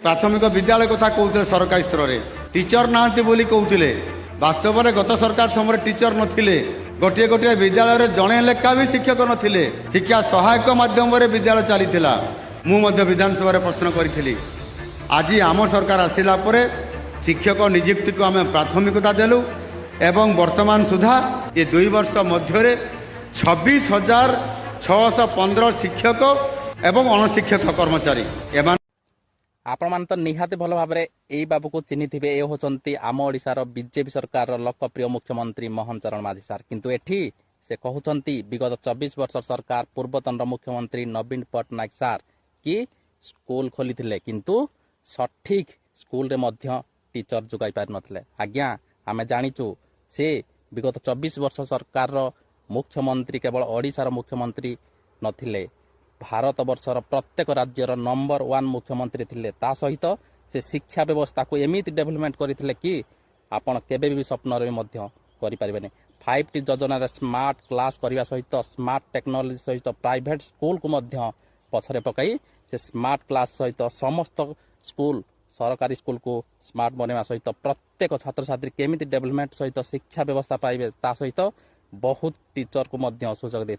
प्राथमिक विद्यालय कथा कहते सरकारी स्तर में टीचर ना बोली कहते वास्तव में गत सरकार समय टीचर नथिले गोटे गोटे विद्यालय जड़े लेखा भी शिक्षक नथिले शिक्षा सहायक माध्यम विद्यालय चलीथिला मुझे विधानसभा प्रश्न करी आज आम सरकार आसिला परे शिक्षक नियुक्ति को आम प्राथमिकता देलु एवं वर्तमान सुधा ये 2 वर्ष मध्य 26,615 शिक्षक एवं अणशिक्षक कर्मचारी आपण मान तो निहाती भल भाव यही बाबू को चिन्ह थे ये होती आम ओडिशार बीजेपी सरकार लोकप्रिय मुख्यमंत्री मोहन चरण माझी सार किंतु एठी से कहते विगत 24 वर्ष सरकार पूर्वतन मुख्यमंत्री नवीन पट्टनायक सार कि स्कूल खोली किंतु सठिक स्कूल रे मध्य टीचर जोगाई पार नथिले। आज्ञा आमे जानिचु से विगत 24 वर्ष सरकार मुख्यमंत्री केवल ओडिशार मुख्यमंत्री नथिले भारत वर्षर प्रत्येक राज्यर नंबर 1 मुख्यमंत्री थिले। ता सहित से शिक्षा व्यवस्था को एमिति डेवलपमेंट करथिले कि आपण केबे भी स्वप्न रे मध्य करि परिबेने। 5T योजना स्मार्ट क्लास करने सहित स्मार्ट टेक्नोलोजी सहित प्राइवेट स्कूल को मध्य पछरे पकाई से स्मार्ट क्लास सहित समस्त स्कूल सरकारी स्कूल को स्मार्ट बनवा सहित प्रत्येक छात्र छात्री केमिति डेवलपमेंट सहित शिक्षा व्यवस्था पाइबे ता सहित बहुत टीचर को मध्य सुजोग देते।